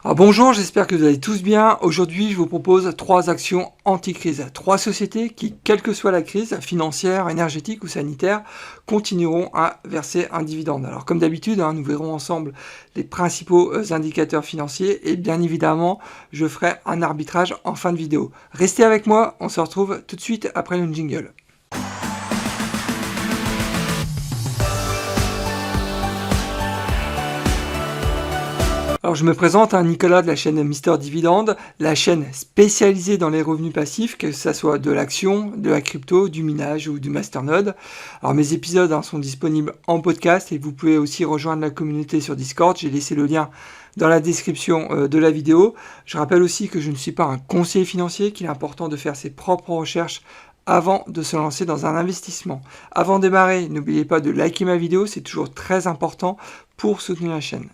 Alors bonjour, j'espère que vous allez tous bien. Aujourd'hui, je vous propose 3 actions anti-crise. 3 sociétés qui, quelle que soit la crise, financière, énergétique ou sanitaire, continueront à verser un dividende. Alors comme d'habitude, nous verrons ensemble les principaux indicateurs financiers et bien évidemment, je ferai un arbitrage en fin de vidéo. Restez avec moi, on se retrouve tout de suite après le jingle. Alors je me présente, Nicolas de la chaîne Mister Dividende, la chaîne spécialisée dans les revenus passifs, que ce soit de l'action, de la crypto, du minage ou du masternode. Alors mes épisodes sont disponibles en podcast et vous pouvez aussi rejoindre la communauté sur Discord. J'ai laissé le lien dans la description de la vidéo. Je rappelle aussi que je ne suis pas un conseiller financier, qu'il est important de faire ses propres recherches avant de se lancer dans un investissement. Avant de démarrer, n'oubliez pas de liker ma vidéo, c'est toujours très important pour soutenir la chaîne.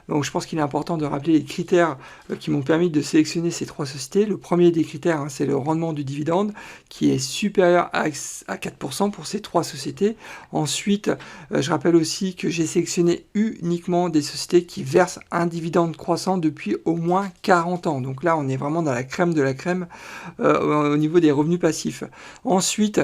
Donc je pense qu'il est important de rappeler les critères qui m'ont permis de sélectionner ces 3 sociétés. Le premier des critères, c'est le rendement du dividende qui est supérieur à 4% pour ces 3 sociétés. Ensuite, je rappelle aussi que j'ai sélectionné uniquement des sociétés qui versent un dividende croissant depuis au moins 40 ans. Donc là, on est vraiment dans la crème de la crème au niveau des revenus passifs. Ensuite,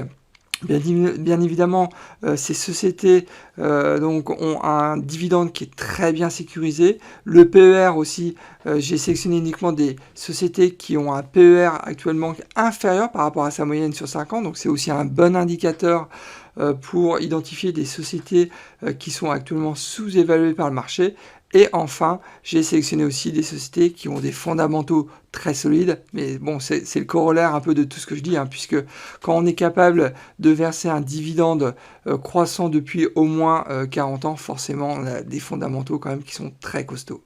Bien évidemment, ces sociétés ont un dividende qui est très bien sécurisé. Le PER aussi, j'ai sélectionné uniquement des sociétés qui ont un PER actuellement inférieur par rapport à sa moyenne sur 5 ans. Donc c'est aussi un bon indicateur pour identifier des sociétés qui sont actuellement sous-évaluées par le marché. Et enfin, j'ai sélectionné aussi des sociétés qui ont des fondamentaux très solides. Mais bon, c'est le corollaire un peu de tout ce que je dis, puisque quand on est capable de verser un dividende croissant depuis au moins 40 ans, forcément, on a des fondamentaux quand même qui sont très costauds.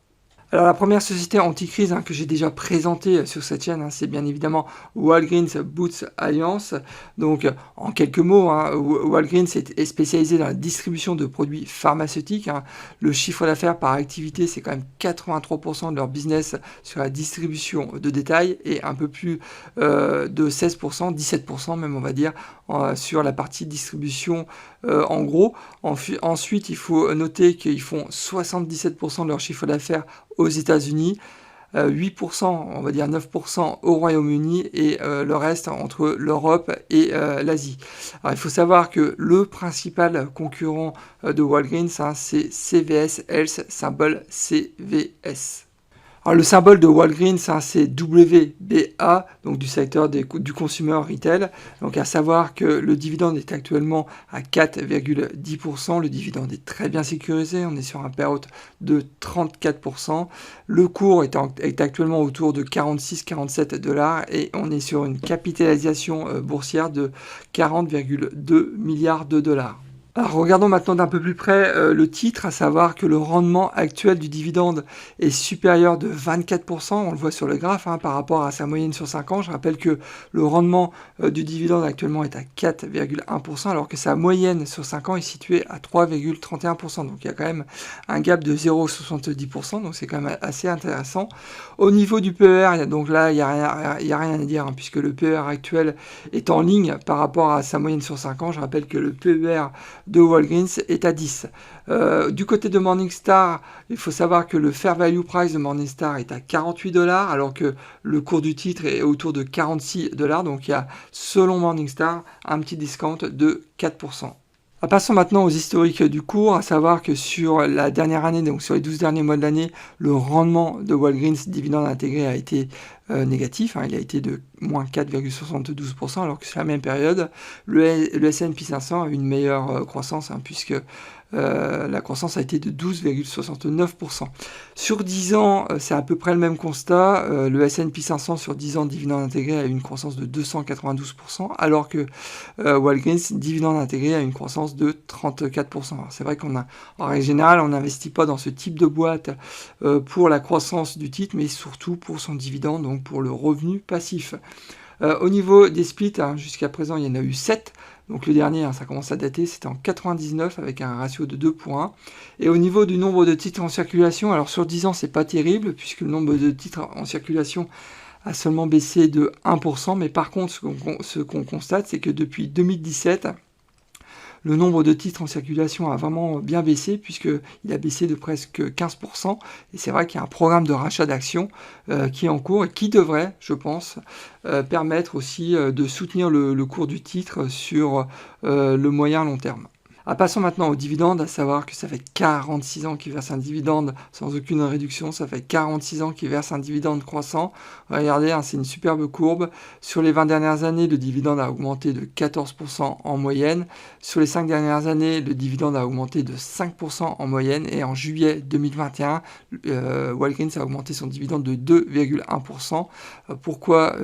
Alors la première société anti-crise que j'ai déjà présentée sur cette chaîne, c'est bien évidemment Walgreens Boots Alliance. Donc en quelques mots, Walgreens est spécialisé dans la distribution de produits pharmaceutiques. Le chiffre d'affaires par activité, c'est quand même 83% de leur business sur la distribution de détail et un peu plus de 16%, 17% même on va dire, sur la partie distribution en gros. Ensuite, il faut noter qu'ils font 77% de leur chiffre d'affaires aux États-Unis, 8%, on va dire 9% au Royaume-Uni et le reste entre l'Europe et l'Asie. Alors il faut savoir que le principal concurrent de Walgreens, c'est CVS Health, symbole CVS. Alors, le symbole de Walgreens, c'est WBA, donc du secteur du consumer retail. Donc à savoir que le dividende est actuellement à 4,10%. Le dividende est très bien sécurisé. On est sur un payout de 34%. Le cours est actuellement autour de 46-47 $ et on est sur une capitalisation boursière de 40,2 milliards de dollars. Alors regardons maintenant d'un peu plus près le titre, à savoir que le rendement actuel du dividende est supérieur de 24%, on le voit sur le graphe par rapport à sa moyenne sur 5 ans. Je rappelle que le rendement du dividende actuellement est à 4,1% alors que sa moyenne sur 5 ans est située à 3,31%. Donc il y a quand même un gap de 0,70%, donc c'est quand même assez intéressant. Au niveau du PER, donc là il n'y a rien à dire puisque le PER actuel est en ligne par rapport à sa moyenne sur 5 ans. Je rappelle que le PER de Walgreens est à 10. Du côté de Morningstar, il faut savoir que le fair value price de Morningstar est à 48 $, alors que le cours du titre est autour de 46 $. Donc il y a, selon Morningstar, un petit discount de 4%. Passons maintenant aux historiques du cours, à savoir que sur la dernière année, donc sur les 12 derniers mois de l'année, le rendement de Walgreens dividende intégré a été négatif, il a été de moins 4,72%, alors que sur la même période, le S&P 500 a eu une meilleure croissance, puisque la croissance a été de 12,69%. Sur 10 ans, c'est à peu près le même constat. Le S&P 500 sur 10 ans, dividende intégré, a eu une croissance de 292%, alors que Walgreens, dividende intégré, a une croissance de 34%. C'est vrai qu'en règle générale, on n'investit pas dans ce type de boîte pour la croissance du titre, mais surtout pour son dividende, donc pour le revenu passif. Au niveau des splits, jusqu'à présent, il y en a eu 7. Donc le dernier, ça commence à dater, c'était en 99 avec un ratio de 2 pour 1. Et au niveau du nombre de titres en circulation, alors sur 10 ans, c'est pas terrible, puisque le nombre de titres en circulation a seulement baissé de 1%. Mais par contre, ce qu'on constate, c'est que depuis 2017, le nombre de titres en circulation a vraiment bien baissé, puisqu'il a baissé de presque 15%. Et c'est vrai qu'il y a un programme de rachat d'actions qui est en cours et qui devrait, je pense, permettre aussi de soutenir le cours du titre sur le moyen long terme. Passons maintenant aux dividendes, à savoir que ça fait 46 ans qu'ils versent un dividende sans aucune réduction, ça fait 46 ans qu'ils versent un dividende croissant. Regardez, c'est une superbe courbe. Sur les 20 dernières années, le dividende a augmenté de 14% en moyenne. Sur les 5 dernières années, le dividende a augmenté de 5% en moyenne. Et en juillet 2021, Walgreens a augmenté son dividende de 2,1%. Pourquoi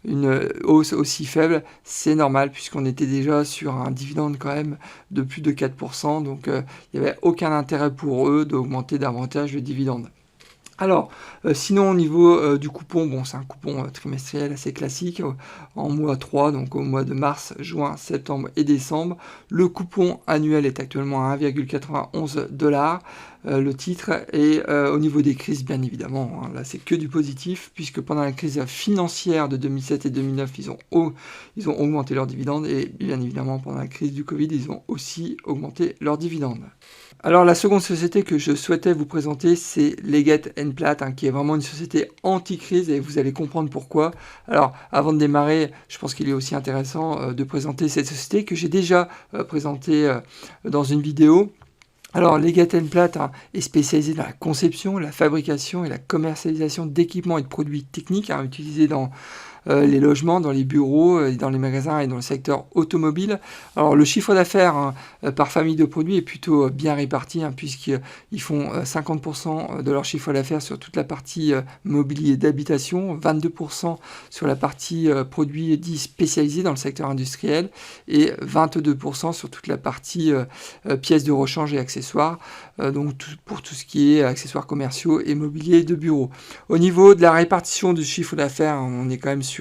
une hausse aussi faible? C'est normal, puisqu'on était déjà sur un dividende quand même de plus de 4%, donc il n'y avait aucun intérêt pour eux d'augmenter davantage le dividende. Alors, sinon au niveau du coupon, bon, c'est un coupon trimestriel assez classique, en mois 3, donc au mois de mars, juin, septembre et décembre. Le coupon annuel est actuellement à 1,91 $, le titre, et au niveau des crises, bien évidemment, là c'est que du positif, puisque pendant la crise financière de 2007 et 2009, ils ont augmenté leurs dividendes, et bien évidemment pendant la crise du Covid, ils ont aussi augmenté leurs dividendes. Alors la seconde société que je souhaitais vous présenter, c'est Leggett & Platt, qui est vraiment une société anti-crise, et vous allez comprendre pourquoi. Alors avant de démarrer, je pense qu'il est aussi intéressant de présenter cette société que j'ai déjà présentée dans une vidéo. Alors, Leggett & Platt est spécialisé dans la conception, la fabrication et la commercialisation d'équipements et de produits techniques utilisés dans les logements, dans les bureaux, dans les magasins et dans le secteur automobile. Alors, le chiffre d'affaires par famille de produits est plutôt bien réparti, puisqu'ils font 50% de leur chiffre d'affaires sur toute la partie mobilier d'habitation, 22% sur la partie produits dits spécialisés dans le secteur industriel et 22% sur toute la partie pièces de rechange et accessoires, donc pour tout ce qui est accessoires commerciaux et mobilier de bureau. Au niveau de la répartition du chiffre d'affaires, on est quand même sur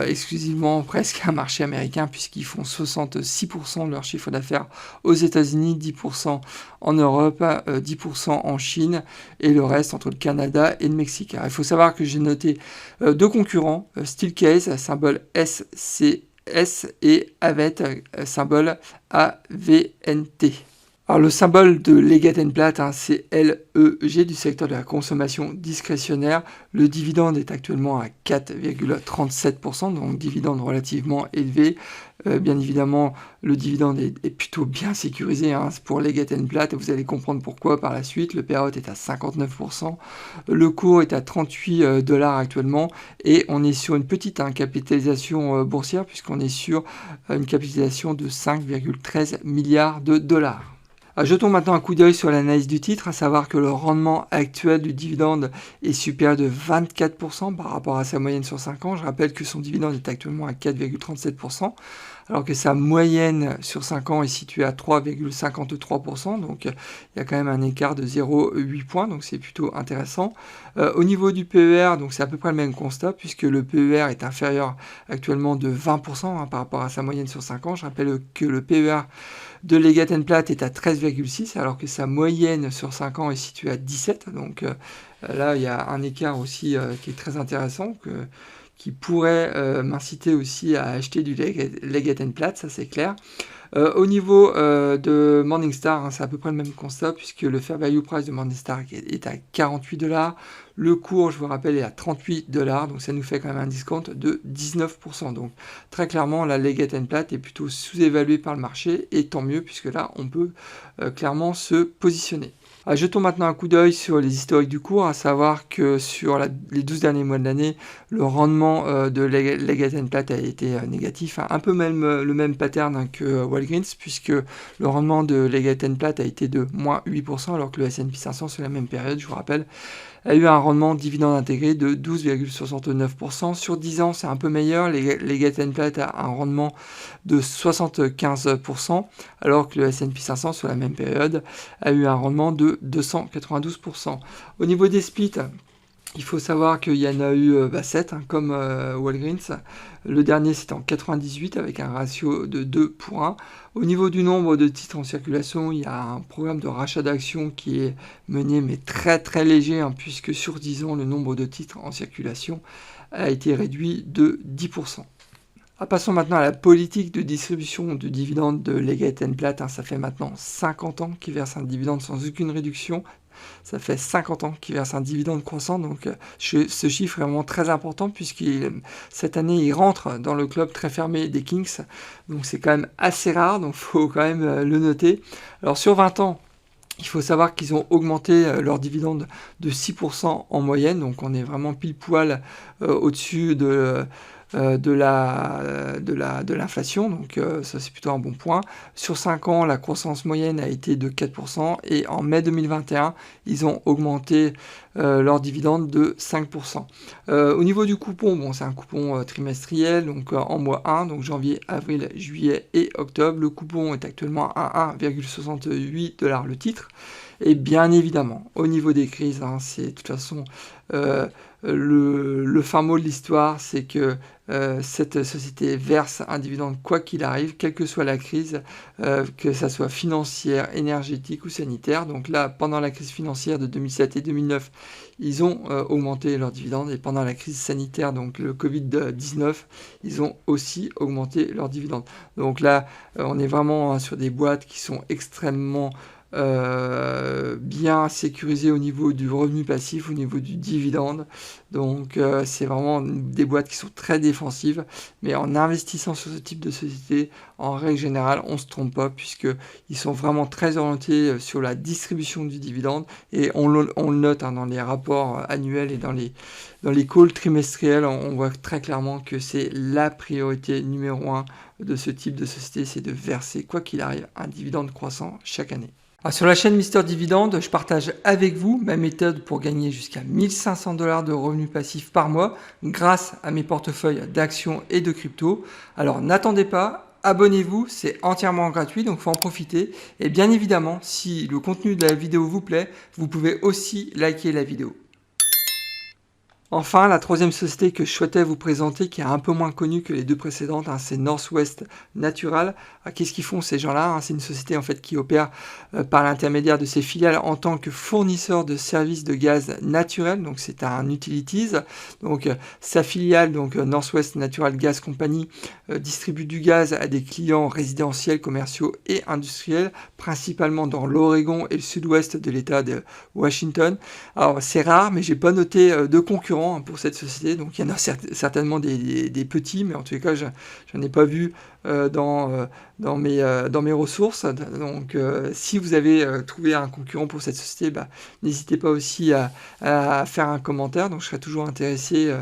exclusivement presque un marché américain, puisqu'ils font 66% de leur chiffre d'affaires aux États-Unis, 10% en Europe, 10% en Chine et le reste entre le Canada et le Mexique. Alors, il faut savoir que j'ai noté deux concurrents, Steelcase, symbole SCS, et Avnet, symbole AVNT. Alors le symbole de Leggett & Platt, c'est LEG, du secteur de la consommation discrétionnaire. Le dividende est actuellement à 4,37%, donc dividende relativement élevé. Bien évidemment, le dividende est plutôt bien sécurisé pour Leggett & Platt, et vous allez comprendre pourquoi par la suite. Le payout est à 59%, le cours est à 38 $ actuellement, et on est sur une petite capitalisation boursière, puisqu'on est sur une capitalisation de 5,13 milliards de dollars. Jetons maintenant un coup d'œil sur l'analyse du titre, à savoir que le rendement actuel du dividende est supérieur de 24% par rapport à sa moyenne sur 5 ans. Je rappelle que son dividende est actuellement à 4,37%, alors que sa moyenne sur 5 ans est située à 3,53%, donc il y a quand même un écart de 0,8 points, donc c'est plutôt intéressant. Au niveau du PER, donc c'est à peu près le même constat, puisque le PER est inférieur actuellement de 20% par rapport à sa moyenne sur 5 ans. Je rappelle que le PER de Leggett & Platt est à 13,6, alors que sa moyenne sur 5 ans est située à 17. Donc là, il y a un écart aussi qui est très intéressant, qui pourrait m'inciter aussi à acheter du Leggett & Platt, ça c'est clair. Au niveau de Morningstar, c'est à peu près le même constat, puisque le fair value price de Morningstar est à 48 $. Le cours, je vous rappelle, est à 38 $, donc ça nous fait quand même un discount de 19%. Donc très clairement, la Leggett & Platt est plutôt sous-évaluée par le marché, et tant mieux, puisque là, on peut clairement se positionner. Jetons maintenant un coup d'œil sur les historiques du cours, à savoir que sur les 12 derniers mois de l'année, le rendement de Leggett & Platt a été négatif, un peu le même pattern que Walgreens, puisque le rendement de Leggett & Platt a été de moins 8%, alors que le S&P 500 sur la même période, je vous rappelle, a eu un rendement dividende intégré de 12,69%. Sur 10 ans, c'est un peu meilleur. Leggett & Platt a un rendement de 75%, alors que le S&P 500 sur la même période a eu un rendement de 292%. Au niveau des splits, il faut savoir qu'il y en a eu 7, comme Walgreens. Le dernier, c'était en 98, avec un ratio de 2 pour 1. Au niveau du nombre de titres en circulation, il y a un programme de rachat d'actions qui est mené, mais très très léger, puisque sur 10 ans, le nombre de titres en circulation a été réduit de 10%. Passons maintenant à la politique de distribution de dividendes de Leggett & Platt. Ça fait maintenant 50 ans qu'ils versent un dividende sans aucune réduction. Ça fait 50 ans qu'ils versent un dividende croissant, donc ce chiffre est vraiment très important puisque cette année, il rentre dans le club très fermé des Kings. Donc c'est quand même assez rare, donc il faut quand même le noter. Alors sur 20 ans, il faut savoir qu'ils ont augmenté leur dividende de 6% en moyenne, donc on est vraiment pile poil au-dessus de l'inflation, donc ça c'est plutôt un bon point. Sur 5 ans, la croissance moyenne a été de 4%, et en mai 2021, ils ont augmenté leur dividende de 5%. Au niveau du coupon, bon, c'est un coupon trimestriel, donc en mois 1, donc janvier, avril, juillet et octobre. Le coupon est actuellement à 1,68$ le titre. Et bien évidemment, au niveau des crises, c'est de toute façon le fin mot de l'histoire, c'est que cette société verse un dividende quoi qu'il arrive, quelle que soit la crise, que ça soit financière, énergétique ou sanitaire. Donc là, pendant la crise financière de 2007 et 2009, ils ont augmenté leur dividende, et pendant la crise sanitaire, donc le Covid-19, ils ont aussi augmenté leur dividende. Donc là, on est vraiment sur des boîtes qui sont extrêmement bien sécurisé au niveau du revenu passif, au niveau du dividende. Donc c'est vraiment des boîtes qui sont très défensives, mais en investissant sur ce type de société, en règle générale, on ne se trompe pas, puisqu'ils sont vraiment très orientés sur la distribution du dividende, et on le note dans les rapports annuels et dans les calls trimestriels, on voit très clairement que c'est la priorité numéro 1 de ce type de société, c'est de verser, quoi qu'il arrive, un dividende croissant chaque année. Sur la chaîne Mister Dividende, je partage avec vous ma méthode pour gagner jusqu'à 1500$ de revenus passifs par mois grâce à mes portefeuilles d'actions et de crypto. Alors n'attendez pas, abonnez-vous, c'est entièrement gratuit, donc il faut en profiter. Et bien évidemment, si le contenu de la vidéo vous plaît, vous pouvez aussi liker la vidéo. Enfin, la troisième société que je souhaitais vous présenter, qui est un peu moins connue que les deux précédentes, c'est Northwest Natural. Qu'est-ce qu'ils font ces gens-là? C'est une société en fait qui opère par l'intermédiaire de ses filiales en tant que fournisseur de services de gaz naturel. Donc c'est un utilities. Donc sa filiale, donc Northwest Natural Gas Company, distribue du gaz à des clients résidentiels, commerciaux et industriels, principalement dans l'Oregon et le sud-ouest de l'État de Washington. Alors c'est rare, mais j'ai pas noté de concurrents pour cette société, donc il y en a certainement des petits, mais en tous les cas, je n'en ai pas vu dans mes ressources. Donc si vous avez trouvé un concurrent pour cette société, n'hésitez pas aussi à faire un commentaire, donc je serais toujours intéressé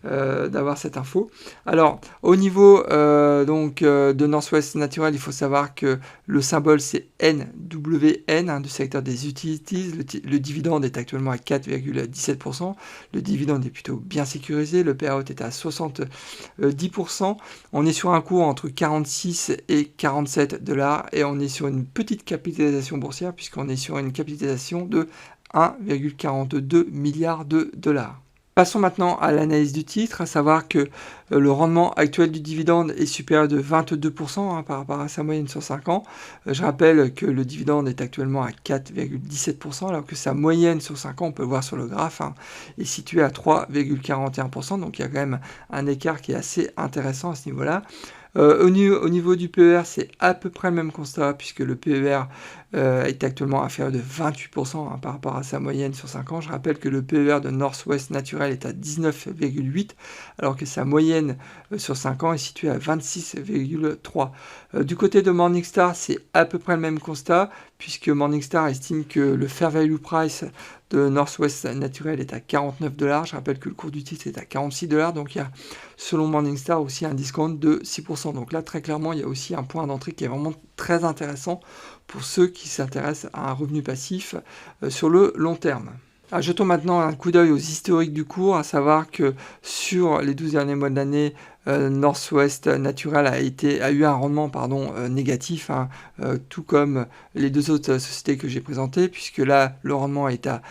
d'avoir cette info. Alors au niveau de Northwest Natural, il faut savoir que le symbole c'est NWN, du secteur des utilities. Le dividende est actuellement à 4,17%. Le dividende est plutôt bien sécurisé. Le payout est à 70%. On est sur un cours entre 46 et 47$, et on est sur une petite capitalisation boursière, puisqu'on est sur une capitalisation de 1,42 milliard de dollars. Passons maintenant à l'analyse du titre, à savoir que le rendement actuel du dividende est supérieur de 22% par rapport à sa moyenne sur 5 ans. Je rappelle que le dividende est actuellement à 4,17%, alors que sa moyenne sur 5 ans, on peut le voir sur le graphe, est située à 3,41%. Donc il y a quand même un écart qui est assez intéressant à ce niveau-là. Au niveau du PER, c'est à peu près le même constat, puisque le PER est actuellement inférieur de 28% par rapport à sa moyenne sur 5 ans. Je rappelle que le PER de Northwest Natural est à 19,8, alors que sa moyenne sur 5 ans est située à 26,3. Du côté de Morningstar, c'est à peu près le même constat, puisque Morningstar estime que le fair value price de Northwest Natural est à 49$. Je rappelle que le cours du titre est à 46$. Donc il y a, selon Morningstar, aussi un discount de 6%. Donc là, très clairement, il y a aussi un point d'entrée qui est vraiment très intéressant pour ceux qui s'intéressent à un revenu passif sur le long terme. Jetons maintenant un coup d'œil aux historiques du cours, à savoir que sur les 12 derniers mois de l'année, Northwest Natural a eu un rendement négatif, tout comme les deux autres sociétés que j'ai présentées, puisque là, le rendement est à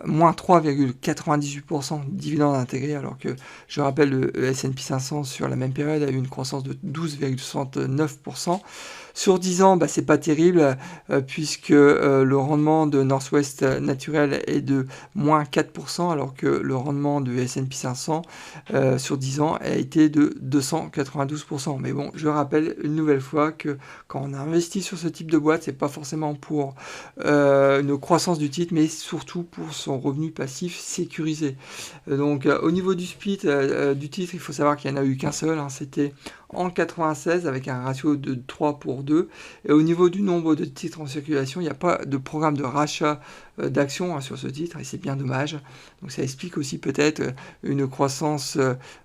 moins 3,98% de dividendes intégrés, alors que, je rappelle, le S&P 500 sur la même période a eu une croissance de 12,69%. Sur 10 ans, c'est pas terrible, puisque le rendement de Northwest Natural est de moins 4%, alors que le rendement de S&P 500 sur 10 ans a été de 292%. Mais bon, je rappelle une nouvelle fois que quand on investit sur ce type de boîte, c'est pas forcément pour une croissance du titre, mais surtout pour son revenu passif sécurisé. Donc au niveau du split du titre, il faut savoir qu'il n'y en a eu qu'un seul, hein, c'était en 96 avec un ratio de 3 pour 2. Et au niveau du nombre de titres en circulation, il n'y a pas de programme de rachat d'actions sur ce titre, et c'est bien dommage. Donc ça explique aussi peut-être une croissance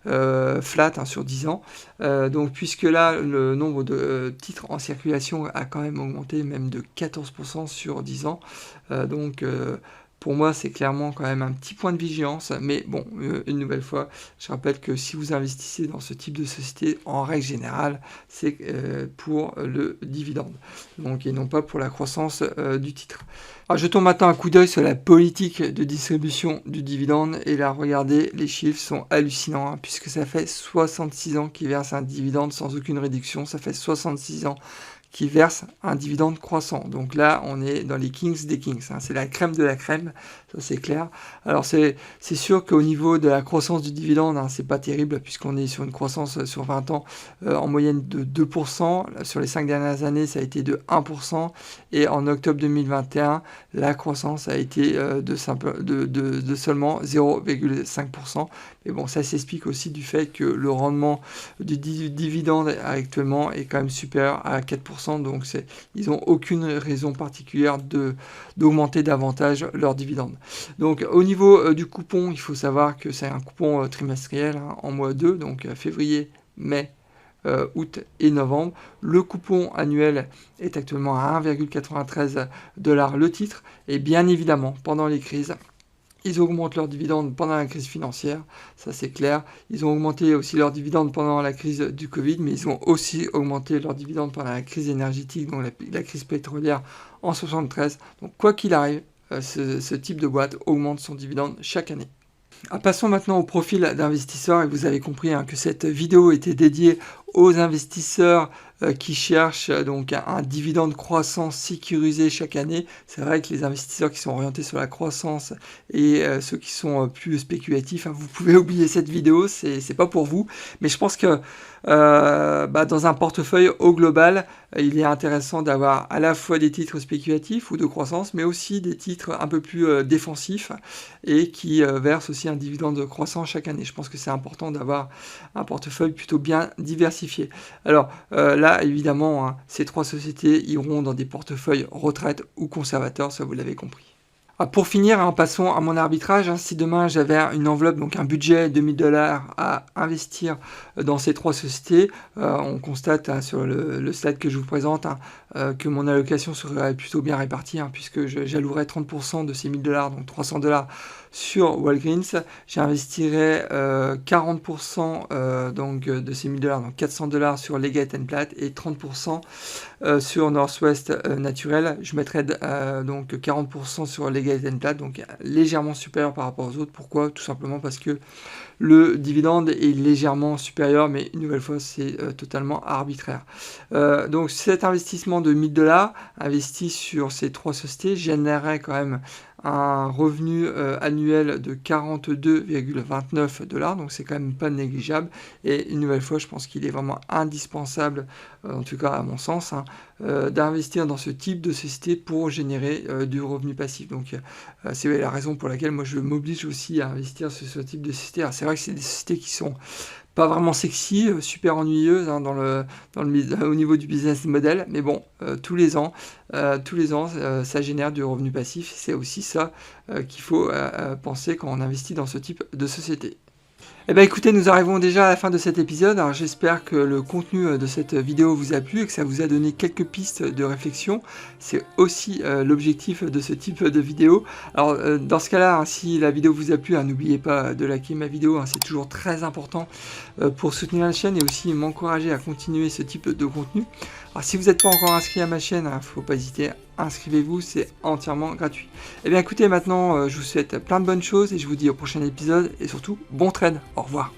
flat sur 10 ans. Donc puisque là, le nombre de titres en circulation a quand même augmenté même de 14% sur 10 ans. Pour moi, c'est clairement quand même un petit point de vigilance, mais bon, une nouvelle fois, je rappelle que si vous investissez dans ce type de société, en règle générale, c'est pour le dividende, donc, et non pas pour la croissance du titre. Alors, jetons maintenant un coup d'œil sur la politique de distribution du dividende, et là, regardez, les chiffres sont hallucinants, hein, puisque ça fait 66 ans qu'ils versent un dividende sans aucune réduction, ça fait 66 ans qui verse un dividende croissant. Donc là, on est dans les kings des kings, hein. C'est la crème de la crème, ça c'est clair. Alors c'est sûr qu'au niveau de la croissance du dividende, hein, c'est pas terrible, puisqu'on est sur une croissance sur 20 ans en moyenne de 2%. Sur les 5 dernières années, ça a été de 1%. Et en octobre 2021, la croissance a été de seulement 0,5%. Mais bon, ça s'explique aussi du fait que le rendement du dividende actuellement est quand même supérieur à 4%. Donc ils n'ont aucune raison particulière d'augmenter davantage leur dividende. Donc au niveau du coupon, il faut savoir que c'est un coupon trimestriel, hein, en mois 2, donc février, mai, août et novembre. Le coupon annuel est actuellement à 1,93$ le titre, et bien évidemment, pendant les crises, ils augmentent leurs dividendes pendant la crise financière, ça c'est clair. Ils ont augmenté aussi leurs dividendes pendant la crise du Covid, mais ils ont aussi augmenté leurs dividendes pendant la crise énergétique, donc la crise pétrolière en 1973. Donc quoi qu'il arrive, ce type de boîte augmente son dividende chaque année. Passons maintenant au profil d'investisseur, et vous avez compris, hein, que cette vidéo était dédiée aux investisseurs qui cherchent donc un dividende croissant sécurisé chaque année. C'est vrai que les investisseurs qui sont orientés sur la croissance et ceux qui sont plus spéculatifs, hein, vous pouvez oublier cette vidéo, c'est pas pour vous. Mais je pense que dans un portefeuille au global, il est intéressant d'avoir à la fois des titres spéculatifs ou de croissance, mais aussi des titres un peu plus défensifs et qui versent aussi un dividende croissant chaque année. Je pense que c'est important d'avoir un portefeuille plutôt bien diversifié. Alors là, évidemment, hein, ces trois sociétés iront dans des portefeuilles retraite ou conservateurs, ça vous l'avez compris. Pour finir, hein, passons à mon arbitrage. Hein. Si demain j'avais une enveloppe, donc un budget de 1000$ à investir dans ces trois sociétés, on constate, hein, sur le slide que je vous présente, hein, que mon allocation serait plutôt bien répartie, hein, puisque j'allouerais 30% de ces 1000$, donc 300$ sur Walgreens. J'investirais 40% donc, de ces 1000$, donc 400$ sur Leggett & Platt, et 30% sur Northwest Naturel. Je mettrais donc 40% sur Leggett & Platt, donc légèrement supérieur par rapport aux autres. Pourquoi? Tout simplement parce que le dividende est légèrement supérieur, mais une nouvelle fois, c'est totalement arbitraire. Donc cet investissement de 1000$ investi sur ces trois sociétés générerait quand même un revenu annuel de 42,29$, donc c'est quand même pas négligeable. Et une nouvelle fois, je pense qu'il est vraiment indispensable, en tout cas à mon sens, hein, d'investir dans ce type de société pour générer du revenu passif. Donc c'est la raison pour laquelle moi je m'oblige aussi à investir sur ce type de société. Alors, c'est vrai que c'est des sociétés qui sont pas vraiment sexy, super ennuyeuses, hein, au niveau du business model, mais bon, tous les ans, ça génère du revenu passif. C'est aussi ça qu'il faut penser quand on investit dans ce type de société. Eh bien écoutez, nous arrivons déjà à la fin de cet épisode. Alors j'espère que le contenu de cette vidéo vous a plu et que ça vous a donné quelques pistes de réflexion. C'est aussi l'objectif de ce type de vidéo. Alors dans ce cas-là, hein, si la vidéo vous a plu, hein, n'oubliez pas de liker ma vidéo, hein, c'est toujours très important pour soutenir la chaîne et aussi m'encourager à continuer ce type de contenu. Alors si vous n'êtes pas encore inscrit à ma chaîne, il ne faut pas hésiter, inscrivez-vous, c'est entièrement gratuit. Et bien écoutez, maintenant je vous souhaite plein de bonnes choses et je vous dis au prochain épisode et surtout bon trade, au revoir.